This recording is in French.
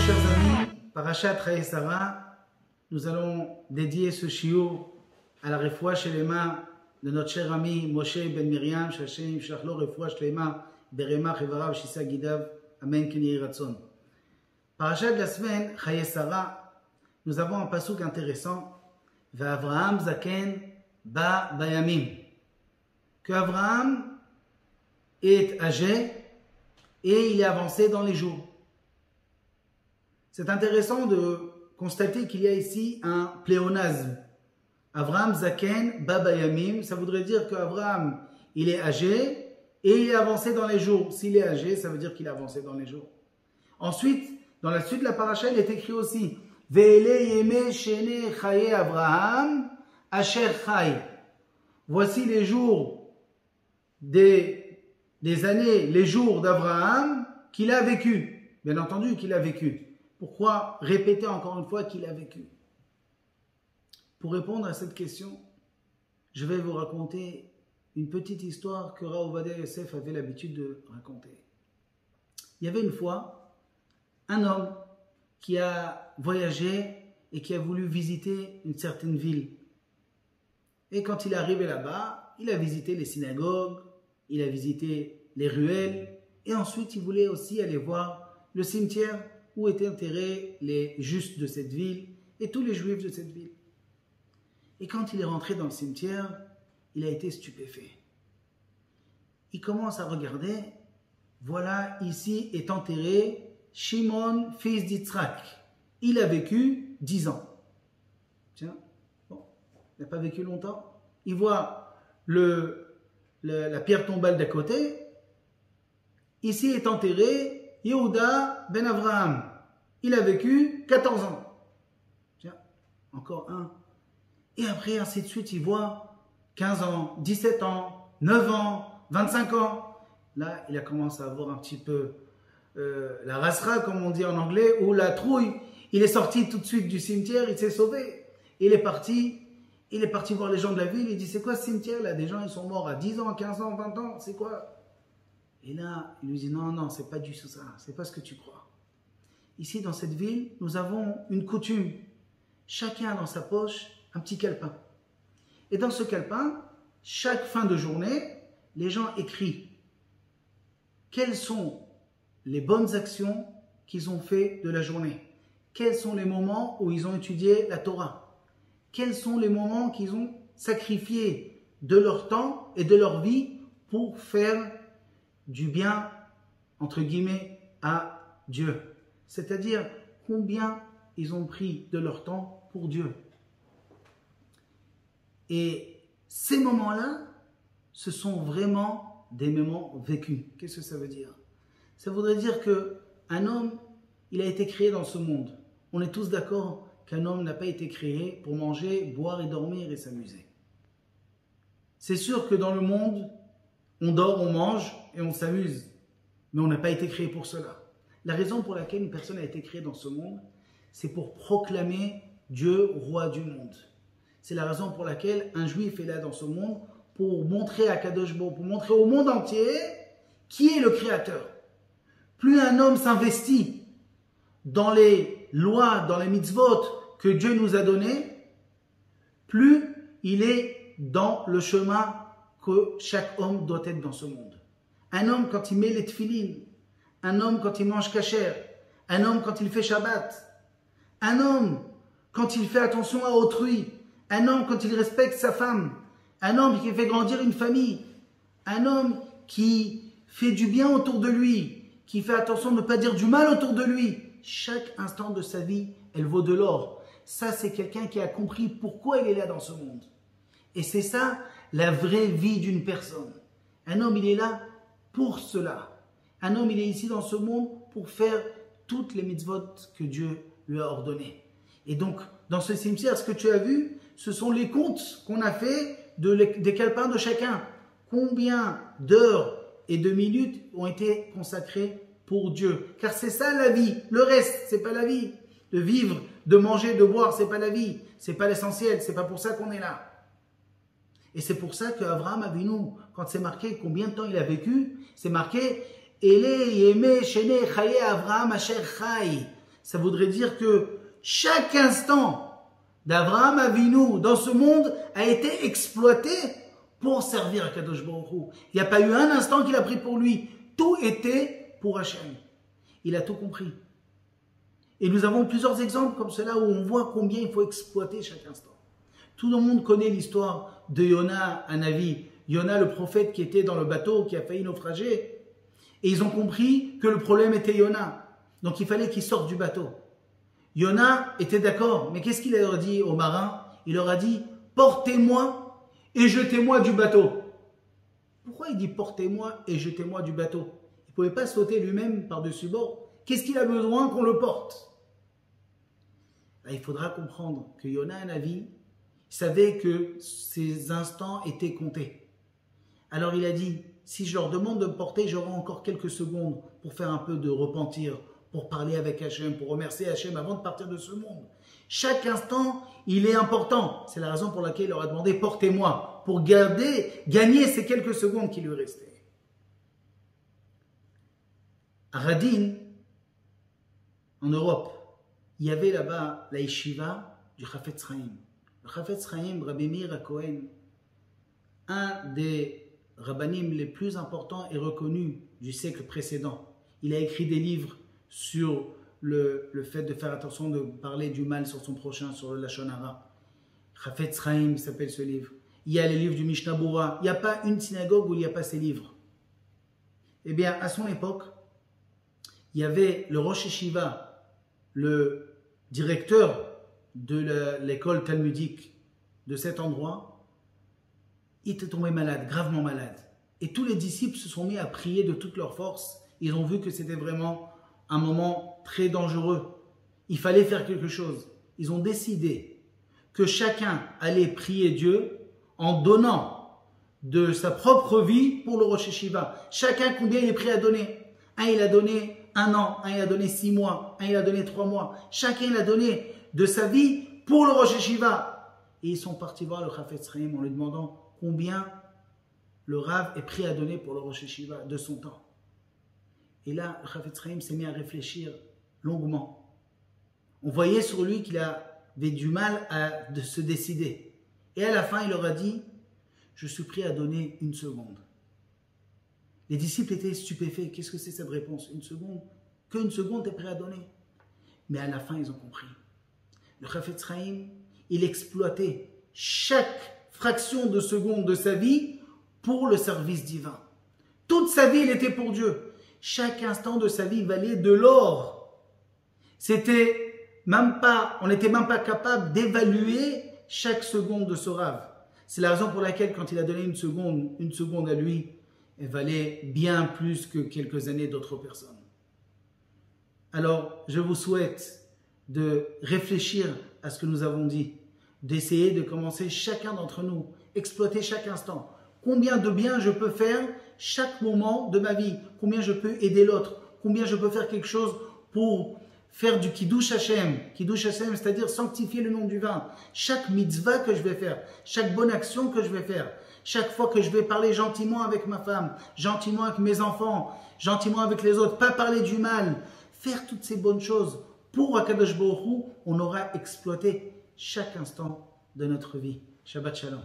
chers amis, Parashat Chayei Sarah, nous allons dédier ce shiur à la refoua shelema de notre cher ami Moshe ben Miriam, Shashem Shlachlo refoua shlema beremach evarav shisa gidav, amen ken yehi ratzon. Parashat de la semaine, Chayei Sarah, nous avons un pasuk intéressant, Ve'Avraham zaken ba bayamim, que Avraham est âgé et il est avancé dans les jours. C'est intéressant de constater qu'il y a ici un pléonasme. Avraham zaken ba bayamim, ça voudrait dire qu'Avraham, il est âgé et il est avancé dans les jours. S'il est âgé, ça veut dire qu'il est avancé dans les jours. Ensuite, dans la suite de la paracha, il est écrit aussi Ve'ele yeme shene chaye Avraham asher chay. Voici les jours des années, les jours d'Avraham qu'il a vécu. Bien entendu qu'il a vécu. Pourquoi répéter encore une fois qu'il a vécu? Pour répondre à cette question, je vais vous raconter une petite histoire que Rav Ovadia Yosef avait l'habitude de raconter. Il y avait une fois un homme qui a voyagé et qui a voulu visiter une certaine ville. Et quand il est arrivé là-bas, il a visité les synagogues, il a visité les ruelles, et ensuite il voulait aussi aller voir le cimetière où étaient enterrés les justes de cette ville et tous les juifs de cette ville. Et quand il est rentré dans le cimetière, il a été stupéfait. Il commence à regarder, voilà, ici est enterré Shimon, fils d'Yitzhak. Il a vécu 10 ans. Tiens, bon, il n'a pas vécu longtemps. Il voit la pierre tombale d'à côté. Ici est enterré Yehuda ben Avraham. Il a vécu 14 ans. Tiens, encore un. Et après, ainsi de suite, il voit 15 ans, 17 ans, 9 ans, 25 ans. Là, il a commencé à avoir un petit peu la rasra, comme on dit en anglais, ou la trouille. Il est sorti tout de suite du cimetière, il s'est sauvé. Il est parti voir les gens de la ville. Il dit, c'est quoi ce cimetière là? Des gens, ils sont morts à 10 ans, 15 ans, 20 ans, c'est quoi? Et là, il lui dit, non, c'est pas du tout ça, c'est pas ce que tu crois. Ici, dans cette ville, nous avons une coutume. Chacun a dans sa poche un petit calepin. Et dans ce calepin, chaque fin de journée, les gens écrivent quelles sont les bonnes actions qu'ils ont fait de la journée. Quels sont les moments où ils ont étudié la Torah. Quels sont les moments qu'ils ont sacrifié de leur temps et de leur vie pour faire du bien, entre guillemets, à Dieu. C'est-à-dire combien ils ont pris de leur temps pour Dieu. Et ces moments-là, ce sont vraiment des moments vécus. Qu'est-ce que ça veut dire? Ça voudrait dire qu'un homme, il a été créé dans ce monde. On est tous d'accord qu'un homme n'a pas été créé pour manger, boire et dormir et s'amuser. C'est sûr que dans le monde, on dort, on mange et on s'amuse. Mais on n'a pas été créé pour cela. La raison pour laquelle une personne a été créée dans ce monde, c'est pour proclamer Dieu, roi du monde. C'est la raison pour laquelle un juif est là dans ce monde, pour montrer à Kadosh Baruch Hu, pour montrer au monde entier qui est le créateur. Plus un homme s'investit dans les lois, dans les mitzvot que Dieu nous a donnés, plus il est dans le chemin que chaque homme doit être dans ce monde. Un homme quand il met les tefilines, un homme quand il mange kasher, un homme quand il fait Shabbat, un homme quand il fait attention à autrui, un homme quand il respecte sa femme, un homme qui fait grandir une famille, un homme qui fait du bien autour de lui, qui fait attention de ne pas dire du mal autour de lui. Chaque instant de sa vie, elle vaut de l'or. Ça, c'est quelqu'un qui a compris pourquoi il est là dans ce monde. Et c'est ça, la vraie vie d'une personne. Un homme, il est là pour cela. Un homme, il est ici dans ce monde pour faire toutes les mitzvot que Dieu lui a ordonnées. Et donc, dans ce cimetière, ce que tu as vu, ce sont les comptes qu'on a fait des calepins de chacun. Combien d'heures et de minutes ont été consacrées pour Dieu? Car c'est ça la vie. Le reste, c'est pas la vie. De vivre, de manger, de boire, c'est pas la vie. C'est pas l'essentiel. C'est pas pour ça qu'on est là. Et c'est pour ça qu'Avraham Avinu, quand c'est marqué combien de temps il a vécu, c'est marqué Ele yeme shene chaye Avraham asher chay. Ça voudrait dire que chaque instant d'Abraham Avinu dans ce monde a été exploité pour servir à Kadosh Baruch Hu. Il n'y a pas eu un instant qu'il a pris pour lui. Tout était pour Hachem. Il a tout compris. Et nous avons plusieurs exemples comme cela où on voit combien il faut exploiter chaque instant. Tout le monde connaît l'histoire de Yona, un Navi. Yona, le prophète qui était dans le bateau, qui a failli naufrager. Et ils ont compris que le problème était Yona. Donc il fallait qu'il sorte du bateau. Yona était d'accord, mais qu'est-ce qu'il leur a dit aux marins? Il leur a dit, portez-moi et jetez-moi du bateau. Pourquoi il dit portez-moi et jetez-moi du bateau? Il ne pouvait pas sauter lui-même par-dessus bord. Qu'est-ce qu'il a besoin qu'on le porte? Là, il faudra comprendre que Yona, un Navi, savait que ses instants étaient comptés. Alors il a dit, si je leur demande de me porter, j'aurai encore quelques secondes pour faire un peu de repentir, pour parler avec Hachem, pour remercier Hachem avant de partir de ce monde. Chaque instant, il est important. C'est la raison pour laquelle il leur a demandé, portez-moi, pour gagner ces quelques secondes qui lui restaient. À Radin, en Europe, il y avait là-bas la yeshiva du Chafetz Chaim. Le Chafetz Chaim, Rabbi Meir HaKohen, un des rabbanim les plus importants et reconnus du siècle précédent. Il a écrit des livres sur le fait de faire attention de parler du mal sur son prochain, sur le Lashon Hara. Chafetz Chaim s'appelle ce livre. Il y a les livres du Mishnah Bura. Il n'y a pas une synagogue où il n'y a pas ces livres. Eh bien, à son époque, il y avait le Rosh Yeshiva, le directeur de l'école talmudique de cet endroit. Il était tombé malade, gravement malade. Et tous les disciples se sont mis à prier de toute leur force. Ils ont vu que c'était vraiment un moment très dangereux. Il fallait faire quelque chose. Ils ont décidé que chacun allait prier Dieu en donnant de sa propre vie pour le Rosh Yeshiva. Chacun combien il est prêt à donner. Un, il a donné 1 an, un, il a donné 6 mois, un, il a donné 3 mois. Chacun, il a donné de sa vie pour le Rosh Yeshiva. Et ils sont partis voir le Chafetz Chaim en lui demandant combien le Rav est prêt à donner pour le Rosh Yeshiva de son temps. Et là, le Chafetz Chaim s'est mis à réfléchir longuement. On voyait sur lui qu'il avait du mal de se décider. Et à la fin, il leur a dit, je suis prêt à donner 1 seconde. Les disciples étaient stupéfaits. Qu'est-ce que c'est cette réponse? 1 seconde? Que 1 seconde tu es prêt à donner? Mais à la fin, ils ont compris. Le Chafetz Chaim, il exploitait chaque fraction de seconde de sa vie pour le service divin. Toute sa vie, il était pour Dieu. Chaque instant de sa vie valait de l'or. On n'était même pas capable d'évaluer chaque seconde de ce Rav. C'est la raison pour laquelle, quand il a donné 1 seconde à lui, elle valait bien plus que quelques années d'autres personnes. Alors, je vous souhaite de réfléchir à ce que nous avons dit, d'essayer de commencer chacun d'entre nous, exploiter chaque instant. Combien de bien je peux faire chaque moment de ma vie? Combien je peux aider l'autre? Combien je peux faire quelque chose pour faire du Kiddush Hashem? Kiddush Hashem, c'est-à-dire sanctifier le nom du vin. Chaque mitzvah que je vais faire, chaque bonne action que je vais faire, chaque fois que je vais parler gentiment avec ma femme, gentiment avec mes enfants, gentiment avec les autres, pas parler du mal, faire toutes ces bonnes choses. Pour Akadosh Baruch Hu, on aura exploité chaque instant de notre vie. Shabbat Shalom.